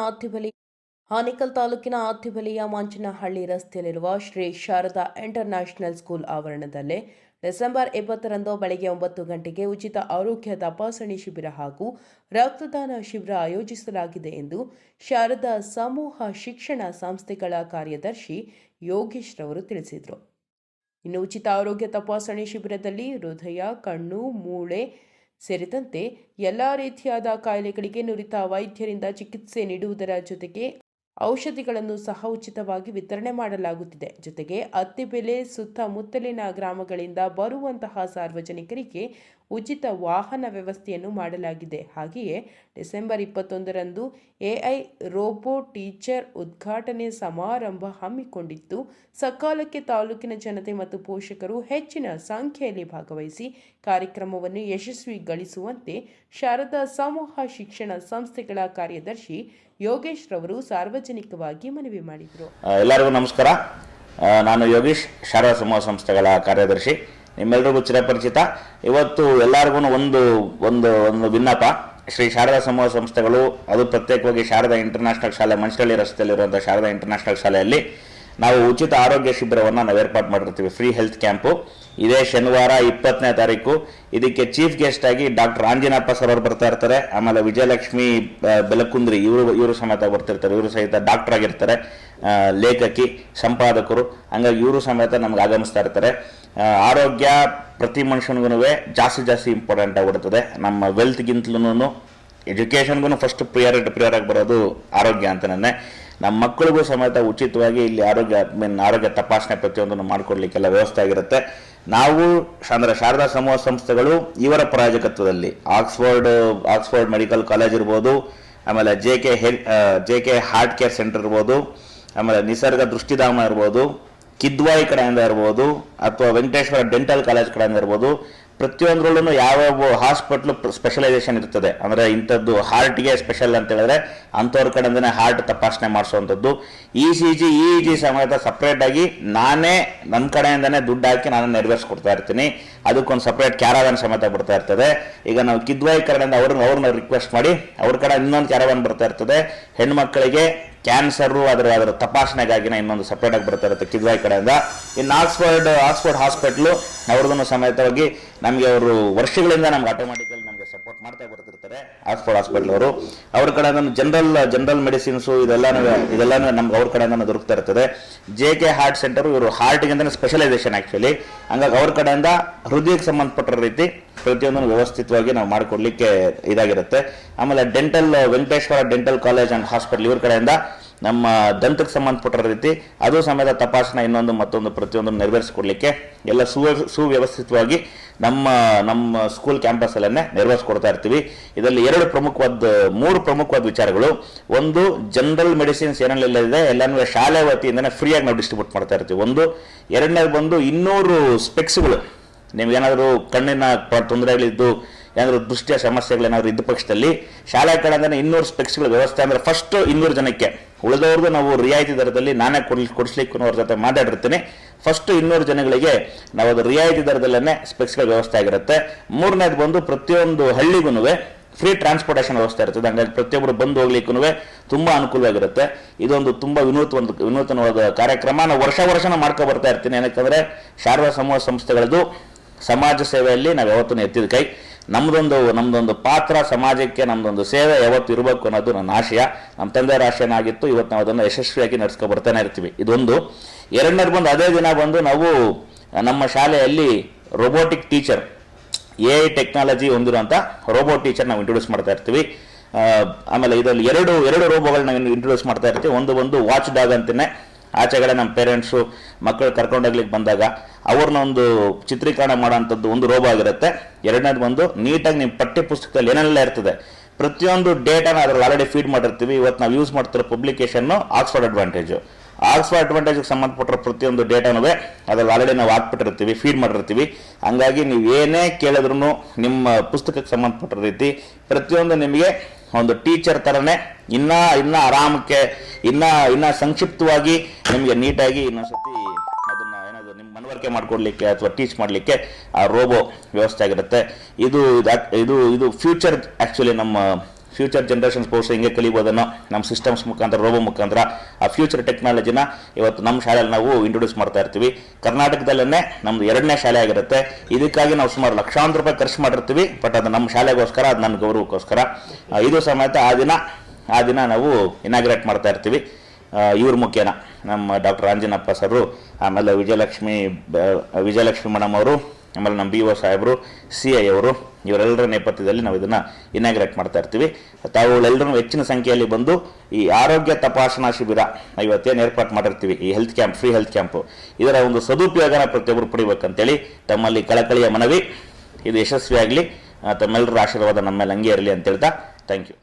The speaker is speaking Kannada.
ಆತಿಬಲಿ ಆನೇಕಲ್ ತಾಲೂಕಿನ ಆತಿಬಲಿಯ ಮಂಚನಹಳ್ಳಿ ರಸ್ತೆಯಲ್ಲಿರುವ ಶ್ರೀ ಶಾರದಾ ಇಂಟರ್ನ್ಯಾಷನಲ್ ಸ್ಕೂಲ್ ಆವರಣದಲ್ಲೇ ಡಿಸೆಂಬರ್ 20ರಂದು ಬೆಳಗ್ಗೆ 9 ಗಂಟೆಗೆ ಉಚಿತ ಆರೋಗ್ಯ ತಪಾಸಣೆ ಶಿಬಿರ ಹಾಗೂ ರಕ್ತದಾನ ಶಿಬಿರ ಆಯೋಜಿಸಲಾಗಿದೆ ಎಂದು ಶಾರದಾ ಸಮೂಹ ಶಿಕ್ಷಣ ಸಂಸ್ಥೆಗಳ ಕಾರ್ಯದರ್ಶಿ ಯೋಗೇಶ್ ರವರು ತಿಳಿಸಿದರು. ಇನ್ನು ಉಚಿತ ಆರೋಗ್ಯ ತಪಾಸಣೆ ಶಿಬಿರದಲ್ಲಿ ಹೃದಯ, ಕಣ್ಣು, ಮೂಳೆ ಸೇರಿದಂತೆ ಎಲ್ಲಾ ರೀತಿಯಾದ ಕಾಯಿಲೆಗಳಿಗೆ ನುರಿತ ವೈದ್ಯರಿಂದ ಚಿಕಿತ್ಸೆ ನೀಡುವುದರ ಜೊತೆಗೆ ಔಷಧಿಗಳನ್ನು ಸಹ ಉಚಿತವಾಗಿ ವಿತರಣೆ ಮಾಡಲಾಗುತ್ತಿದೆ. ಜೊತೆಗೆ ಅತ್ತಿಬೆಲೆ ಸುತ್ತಮುತ್ತಲಿನ ಗ್ರಾಮಗಳಿಂದ ಬರುವಂತಹ ಸಾರ್ವಜನಿಕರಿಗೆ ಉಚಿತ ವಾಹನ ವ್ಯವಸ್ಥೆಯನ್ನು ಮಾಡಲಾಗಿದೆ. ಹಾಗೆಯೇ ಡಿಸೆಂಬರ್ 21ರಂದು ಎಐ ರೋಬೋ ಟೀಚರ್ ಉದ್ಘಾಟನೆ ಸಮಾರಂಭ ಹಮ್ಮಿಕೊಂಡಿದ್ದು, ಸಕಾಲಕ್ಕೆ ತಾಲೂಕಿನ ಜನತೆ ಮತ್ತು ಪೋಷಕರು ಹೆಚ್ಚಿನ ಸಂಖ್ಯೆಯಲ್ಲಿ ಭಾಗವಹಿಸಿ ಕಾರ್ಯಕ್ರಮವನ್ನು ಯಶಸ್ವಿಗೊಳಿಸುವಂತೆ ಶಾರದಾ ಸಮೂಹ ಶಿಕ್ಷಣ ಸಂಸ್ಥೆಗಳ ಕಾರ್ಯದರ್ಶಿ ಯೋಗೇಶ್ ರವರು ಸಾರ್ವಜನಿಕವಾಗಿ ಮನವಿ ಮಾಡಿದರು. ಎಲ್ಲರಿಗೂ ನಮಸ್ಕಾರ. ನಾನು ಯೋಗೇಶ್, ಶಾರದಾ ಸಮೂಹ ಸಂಸ್ಥೆಗಳ ಕಾರ್ಯದರ್ಶಿ. ನಿಮ್ಮೆಲ್ಲರಿಗೂ ಚಿರಪರಿಚಿತ. ಇವತ್ತು ಎಲ್ಲರಿಗೂ ಒಂದು ಒಂದು ಒಂದು ವಿನ್ನಪ. ಶ್ರೀ ಶಾರದಾ ಸಮೂಹ ಸಂಸ್ಥೆಗಳು, ಅದು ಪ್ರತ್ಯೇಕವಾಗಿ ಶಾರದಾ ಇಂಟರ್ನ್ಯಾಷನಲ್ ಶಾಲೆ ಮಂಚನಹಳ್ಳಿ ರಸ್ತೆಯಲ್ಲಿರುವಂತಹ ಶಾರದಾ ಇಂಟರ್ನ್ಯಾಷನಲ್ ಶಾಲೆಯಲ್ಲಿ ನಾವು ಉಚಿತ ಆರೋಗ್ಯ ಶಿಬಿರವನ್ನು ನಾವು ಏರ್ಪಾಡು ಮಾಡಿರ್ತೀವಿ. ಫ್ರೀ ಹೆಲ್ತ್ ಕ್ಯಾಂಪು ಇದೇ ಶನಿವಾರ 20ನೇ ತಾರೀಕು. ಇದಕ್ಕೆ ಚೀಫ್ ಗೆಸ್ಟ್ ಆಗಿ ಡಾಕ್ಟರ್ ಆಂಜಿನಪ್ಪ ಸರ್ ಅವರು ಬರ್ತಾ ಇರ್ತಾರೆ. ಆಮೇಲೆ ವಿಜಯಲಕ್ಷ್ಮಿ ಬೆಲಕುಂದ್ರಿ ಇವರು ಸಮೇತ ಬರ್ತಿರ್ತಾರೆ. ಇವರು ಸಹಿತ ಡಾಕ್ಟರ್ ಆಗಿರ್ತಾರೆ, ಲೇಖಕಿ, ಸಂಪಾದಕರು. ಹಂಗಾಗಿ ಇವರು ಸಮೇತ ನಮ್ಗೆ ಆಗಮಿಸ್ತಾ ಇರ್ತಾರೆ. ಆರೋಗ್ಯ ಪ್ರತಿ ಮನುಷ್ಯನಿಗೂ ಜಾಸ್ತಿ ಇಂಪಾರ್ಟೆಂಟ್ ಆಗಿಬಿಡ್ತದೆ. ನಮ್ಮ ವೆಲ್ತ್ಗಿಂತಲೂ ಎಜುಕೇಷನ್ಗೂ ಫಸ್ಟ್ ಪ್ರಿಯಾರಿಟಿ ಬರೋದು ಆರೋಗ್ಯ ಅಂತನೇ. ನಮ್ಮ ಮಕ್ಕಳಿಗೂ ಸಮೇತ ಉಚಿತವಾಗಿ ಇಲ್ಲಿ ಆರೋಗ್ಯ ತಪಾಸಣೆ ಪ್ರತಿಯೊಂದನ್ನು ಮಾಡಿಕೊಡ್ಲಿಕ್ಕೆಲ್ಲ ವ್ಯವಸ್ಥೆ ಆಗಿರುತ್ತೆ. ನಾವು ಅಂದ್ರೆ ಶಾರದಾ ಸಮೂಹ ಸಂಸ್ಥೆಗಳು ಇವರ ಪ್ರಾಯೋಜಕತ್ವದಲ್ಲಿ ಆಕ್ಸ್ಫರ್ಡ್ ಮೆಡಿಕಲ್ ಕಾಲೇಜ್ ಇರ್ಬೋದು, ಆಮೇಲೆ ಜೆ.ಕೆ ಹಾರ್ಟ್ ಕೇರ್ ಸೆಂಟರ್ ಇರ್ಬೋದು, ಆಮೇಲೆ ನಿಸರ್ಗ ದೃಷ್ಟಿಧಾಮ ಇರ್ಬೋದು, ಕಿದ್ವಾಯಿ ಕಡೆಯಿಂದ ಇರ್ಬೋದು, ಅಥವಾ ವೆಂಕಟೇಶ್ವರ ಡೆಂಟಲ್ ಕಾಲೇಜ್ ಕಡೆಯಿಂದ ಇರ್ಬೋದು, ಪ್ರತಿಯೊಂದರಲ್ಲೂ ಯಾವ ಹಾಸ್ಪಿಟ್ಲು ಸ್ಪೆಷಲೈಸೇಷನ್ ಇರ್ತದೆ. ಅಂದರೆ ಇಂಥದ್ದು ಹಾರ್ಟ್ಗೆ ಸ್ಪೆಷಲ್ ಅಂತ ಹೇಳಿದ್ರೆ ಅಂಥವ್ರ ಕಡೆಯಿಂದನೇ ಹಾರ್ಟ್ ತಪಾಸಣೆ ಮಾಡಿಸುವಂಥದ್ದು. ಇ.ಸಿ.ಜಿ ಸಮೇತ ಸಪ್ರೇಟಾಗಿ ನಾನೇ ನನ್ನ ಕಡೆಯಿಂದನೇ ದುಡ್ಡು ಹಾಕಿ ನಾನು ನೆರವೇರಿಸ್ಕೊಡ್ತಾ ಇರ್ತೀನಿ. ಅದಕ್ಕೊಂದು ಸಪ್ರೇಟ್ ಕ್ಯಾರವಾನ್ ಸಮೇತ ಬರ್ತಾ ಇರ್ತದೆ. ಈಗ ನಾವು ಕಿದ್ವಾಯಿ ಕಡೆಯಿಂದ ಅವ್ರನ್ನ ರಿಕ್ವೆಸ್ಟ್ ಮಾಡಿ ಅವ್ರ ಕಡೆ ಇನ್ನೊಂದು ಕ್ಯಾರವಾನ್ ಬರ್ತಾ ಇರ್ತದೆ. ಹೆಣ್ಮಕ್ಳಿಗೆ ಕ್ಯಾನ್ಸರು ಅದರ ತಪಾಸಣೆಗಾಗಿನ ಇನ್ನೊಂದು ಸಪ್ರೇಟ್ ಆಗಿ ಬರ್ತಾ ಇರುತ್ತೆ ಕಿದ್ವಾಯಿ ಕಡೆಯಿಂದ. ಇನ್ನು ಆಕ್ಸ್ಫರ್ಡ್ ಹಾಸ್ಪಿಟ್ಲು ಅವ್ರದ್ದು ಸಮೇತವಾಗಿ ನಮಗೆ ಅವರು ವರ್ಷಗಳಿಂದ ನಮ್ಗೆ ಆಟೋಮ್ಯಾಟಿಕಲ್ ನಮಗೆ ಸಪೋರ್ಟ್ ಮಾಡ್ತಾ ಬರ್ತಿರ್ತಾರೆ. ಆಕ್ಸ್ಫರ್ಡ್ ಹಾಸ್ಪಿಟ್ಲ್ ಅವರು ಅವ್ರ ಕಡೆಯಿಂದ ಜನರಲ್ ಮೆಡಿಸಿನ್ಸು ಇದೆಲ್ಲಾನು ನಮ್ಗೆ ಅವ್ರ ಕಡೆಯಿಂದ ದೊರಕ್ತಾ ಇರ್ತದೆ. ಜೆ.ಕೆ ಹಾರ್ಟ್ ಸೆಂಟರ್ ಇವರು ಹಾರ್ಟ್ಗಿಂತ ಸ್ಪೆಷಲೈಸೇಷನ್ ಆಕ್ಚುಲಿ. ಹಂಗಾಗಿ ಅವ್ರ ಕಡೆಯಿಂದ ಹೃದಯಕ್ಕೆ ಸಂಬಂಧಪಟ್ಟ ರೀತಿ ಪ್ರತಿಯೊಂದನ್ನು ವ್ಯವಸ್ಥಿತವಾಗಿ ನಾವು ಮಾಡಿಕೊಡ್ಲಿಕ್ಕೆ ಇದಾಗಿರುತ್ತೆ. ಆಮೇಲೆ Venkateshwara dental college and hospital ಇವ್ರ ಕಡೆಯಿಂದ ನಮ್ಮ ದಂತಕ್ಕೆ ಸಂಬಂಧಪಟ್ಟ ರೀತಿ ಅದು ಸಮೇತ ತಪಾಸಣೆ ಮತ್ತೊಂದು ಪ್ರತಿಯೊಂದನ್ನು ನೆರವೇರಿಸಿಕೊಡ್ಲಿಕ್ಕೆ ಎಲ್ಲ ಸುವ್ಯವಸ್ಥಿತವಾಗಿ ನಮ್ಮ ಸ್ಕೂಲ್ ಕ್ಯಾಂಪಸ್ ಅಲ್ಲೇ ನೆರವೇರಿಸ್ಕೊಡ್ತಾ ಇರ್ತೀವಿ. ಇದರಲ್ಲಿ ಮೂರು ಪ್ರಮುಖವಾದ ವಿಚಾರಗಳು. ಒಂದು, ಜನರಲ್ ಮೆಡಿಸಿನ್ಸ್ ಏನೆಲ್ಲ ಇದೆ ಎಲ್ಲನೂ ಶಾಲೆ ವತಿಯಿಂದನೇ ಫ್ರೀಯಾಗಿ ನಾವು ಡಿಸ್ಟ್ರಿಬ್ಯೂಟ್ ಮಾಡ್ತಾ ಇರ್ತೀವಿ. ಎರಡನೇದು ಬಂದು 200 ಸ್ಪೆಕ್ಸ್ಗಳು. ನಿಮ್ಗೇನಾದರೂ ಕಣ್ಣಿನ ತೊಂದರೆಗಳಿದ್ದು ಏನಾದರೂ ದೃಷ್ಟಿಯ ಸಮಸ್ಯೆಗಳೇನಾದ್ರು ಇದ್ದ ಪಕ್ಷದಲ್ಲಿ ಶಾಲೆ ಕಡೆಯಿಂದ 200 ಸ್ಪೆಕ್ಸ್ಗಳ ವ್ಯವಸ್ಥೆ. ಅಂದರೆ ಫಸ್ಟ್ 200 ಜನಕ್ಕೆ, ಉಳಿದವ್ರದ್ದು ನಾವು ರಿಯಾಯಿತಿ ದರದಲ್ಲಿ ನಾನೇ ಕೊಡಿಸ್ಲಿಕ್ಕೆ ಅವ್ರ ಜೊತೆ ಮಾತಾಡಿರ್ತೀನಿ. ಫಸ್ಟ್ 200 ಜನಗಳಿಗೆ ನಾವು ಅದು ರಿಯಾಯಿತಿ ದರದಲ್ಲೇ ಸ್ಪೆಕ್ಸ್ಗಳ ವ್ಯವಸ್ಥೆ ಆಗಿರುತ್ತೆ. ಮೂರನೇದು ಬಂದು ಪ್ರತಿಯೊಂದು ಹಳ್ಳಿಗೂ ಫ್ರೀ ಟ್ರಾನ್ಸ್ಪೋರ್ಟೇಷನ್ ವ್ಯವಸ್ಥೆ ಇರ್ತದೆ. ಹಂಗಾಗಿ ಪ್ರತಿಯೊಬ್ಬರು ಬಂದು ಹೋಗ್ಲಿಕ್ಕೂ ತುಂಬಾ ಅನುಕೂಲವಾಗಿರುತ್ತೆ. ಇದೊಂದು ತುಂಬಾ ವಿನೂತನವಾದ ಕಾರ್ಯಕ್ರಮ. ನಾವು ವರ್ಷ ಮಾಡ್ಕೊ ಬರ್ತಾ ಇರ್ತೀನಿ. ಏನಕ್ಕಂದ್ರೆ ಶಾರದಾ ಸಮೂಹ ಸಂಸ್ಥೆಗಳದ್ದು ಸಮಾಜ ಸೇವೆಯಲ್ಲಿ ನಾವು ಯಾವತ್ತೂ ಎತ್ತಿದ ಕೈ. ನಮ್ದೊಂದು ಪಾತ್ರ ಸಮಾಜಕ್ಕೆ, ನಮ್ದೊಂದು ಸೇವೆ ಯಾವತ್ತು ಇರಬೇಕು ಅನ್ನೋದು ನನ್ನ ಆಶಯ. ನಮ್ಮ ತಂದೆಯವರ ಆಶಯನಾಗಿತ್ತು. ಇವತ್ತು ನಾವು ಅದನ್ನು ಯಶಸ್ವಿಯಾಗಿ ನಡೆಸ್ಕೊ ಬರ್ತಾನೆ ಇರ್ತೀವಿ. ಇದೊಂದು. ಎರಡನೇದು ಬಂದು ಅದೇ ದಿನ ಬಂದು ನಾವು ನಮ್ಮ ಶಾಲೆಯಲ್ಲಿ ರೋಬೋಟಿಕ್ ಟೀಚರ್, ಎಐ ಟೆಕ್ನಾಲಜಿ ಹೊಂದಿರುವಂಥ ರೋಬೋಟ್ ಟೀಚರ್ ನಾವು ಇಂಟ್ರೊಡ್ಯೂಸ್ ಮಾಡ್ತಾ ಇರ್ತೀವಿ. ಆಮೇಲೆ ಇದರಲ್ಲಿ ಎರಡು ರೋಬೋಗಳನ್ನ ಇಂಟ್ರೊಡ್ಯೂಸ್ ಮಾಡ್ತಾ ಇರ್ತೀವಿ. ಒಂದು ವಾಚ್ ಡಾಗ್ ಅಂತಾನೆ. ಆಚೆಗಡೆ ನಮ್ಮ ಪೇರೆಂಟ್ಸು ಮಕ್ಕಳು ಕರ್ಕೊಂಡೋಗ್ಲಿಕ್ಕೆ ಬಂದಾಗ ಅವ್ರನ್ನ ಒಂದು ಚಿತ್ರೀಕರಣ ಮಾಡೋಂಥದ್ದು ಒಂದು ರೋಬೋ ಆಗಿರುತ್ತೆ. ಎರಡನೇದು ಬಂದು ನೀಟಾಗಿ ನಿಮ್ಮ ಪಠ್ಯ ಪುಸ್ತಕದಲ್ಲಿ ಏನೆಲ್ಲ ಇರ್ತದೆ ಪ್ರತಿಯೊಂದು ಡೇಟಾನ ಅದ್ರಲ್ಲಿ ಆಲ್ರೆಡಿ ಫೀಡ್ ಮಾಡಿರ್ತೀವಿ. ಇವತ್ತು ನಾವು ಯೂಸ್ ಮಾಡ್ತಿರೋ ಪಬ್ಲಿಕೇಶನ್ನು ಆಕ್ಸ್ಫರ್ಡ್ ಅಡ್ವಾಂಟೇಜ್ಗೆ ಸಂಬಂಧಪಟ್ಟಿರೋ ಪ್ರತಿಯೊಂದು ಡೇಟಾನು ಅದ್ರಲ್ಲಿ ಆಲ್ರೆಡಿ ನಾವು ಹಾಕ್ಬಿಟ್ಟಿರ್ತೀವಿ, ಫೀಡ್ ಮಾಡಿರ್ತೀವಿ. ಹಂಗಾಗಿ ನೀವು ಏನೇ ಕೇಳಿದ್ರು ನಿಮ್ಮ ಪುಸ್ತಕಕ್ಕೆ ಸಂಬಂಧಪಟ್ಟ ರೀತಿ ಪ್ರತಿಯೊಂದು ನಿಮಗೆ ಒಂದು ಟೀಚರ್ ಥರನೇ ಇನ್ನ ಆರಾಮಕ್ಕೆ ಇನ್ನ ಸಂಕ್ಷಿಪ್ತವಾಗಿ ನಿಮಗೆ ನೀಟಾಗಿ ಇನ್ನೊಂದ್ಸತಿ ಅದನ್ನ ಏನಾದ್ರು ನಿಮ್ಮ ಮನವರಿಕೆ ಮಾಡ್ಕೊಡ್ಲಿಕ್ಕೆ ಅಥವಾ ಟೀಚ್ ಮಾಡಲಿಕ್ಕೆ ಆ ರೋಬೋ ವ್ಯವಸ್ಥೆ ಆಗಿರುತ್ತೆ. ಇದು ಫ್ಯೂಚರ್ ಆಕ್ಚುಲಿ ನಮ್ಮ ಫ್ಯೂಚರ್ ಜನರೇಷನ್ ಸ್ಪೋರ್ಟ್ಸ್ ಹಿಂಗೆ ಕಲಿಬೋದನ್ನೋ ನಮ್ಮ ಸಿಸ್ಟಮ್ಸ್ ಮುಖಾಂತರ ರೋಬೋ ಮುಖಾಂತರ ಆ ಫ್ಯೂಚರ್ ಟೆಕ್ನಾಲಜಿನ ಇವತ್ತು ನಮ್ಮ ಶಾಲೆಯಲ್ಲಿ ನಾವು ಇಂಟ್ರೊಡ್ಯೂಸ್ ಮಾಡ್ತಾ ಇರ್ತೀವಿ. ಕರ್ನಾಟಕದಲ್ಲೇ ನಮ್ದು 2ನೇ ಶಾಲೆ ಆಗಿರುತ್ತೆ. ಇದಕ್ಕಾಗಿ ನಾವು ಸುಮಾರು ಲಕ್ಷಾಂತರ ರೂಪಾಯಿ ಖರ್ಚು ಮಾಡಿರ್ತೀವಿ. ಬಟ್ ಅದು ನಮ್ಮ ಶಾಲೆಗೋಸ್ಕರ, ಅದು ನನ್ನ ಗೌರವಕ್ಕೋಸ್ಕರ. ಇದು ಸಮೇತ ಆ ದಿನ ನಾವು ಇನಾಗ್ರೇಟ್ ಮಾಡ್ತಾ ಇರ್ತೀವಿ. ಇವ್ರ ಮುಖ್ಯನ ನಮ್ಮ ಡಾಕ್ಟರ್ ಆಂಜನಪ್ಪ ಸರು, ಆಮೇಲೆ ವಿಜಯಲಕ್ಷ್ಮಿ ಮೇಡಮ್ ಅವರು, ಆಮೇಲೆ ನಮ್ಮ BO ಸಾಹೇಬರು, CI ಅವರು, ಇವರೆಲ್ಲರ ನೇಪಥ್ಯದಲ್ಲಿ ನಾವು ಇದನ್ನು ಇನಾಗ್ರೇಟ್ ಮಾಡ್ತಾ ಇರ್ತೀವಿ. ತಾವುಗಳೆಲ್ಲರೂ ಹೆಚ್ಚಿನ ಸಂಖ್ಯೆಯಲ್ಲಿ ಬಂದು ಈ ಆರೋಗ್ಯ ತಪಾಸಣಾ ಶಿಬಿರ ಇವತ್ತೇನು ಏರ್ಪಾಟ್ ಮಾಡಿರ್ತೀವಿ, ಈ health camp, free health camp, ಇದರ ಒಂದು ಸದುಪಯೋಗನ ಪ್ರತಿಯೊಬ್ಬರು ಪಡಿಬೇಕಂತೇಳಿ ತಮ್ಮಲ್ಲಿ ಕಳಕಳಿಯ ಮನವಿ. ಇದು ಯಶಸ್ವಿಯಾಗಲಿ, ತಮ್ಮೆಲ್ಲರ ಆಶೀರ್ವಾದ ನಮ್ಮ ಮೇಲೆ ಹಂಗೆ ಇರಲಿ ಅಂತ ಹೇಳ್ತಾ ಥ್ಯಾಂಕ್ ಯು.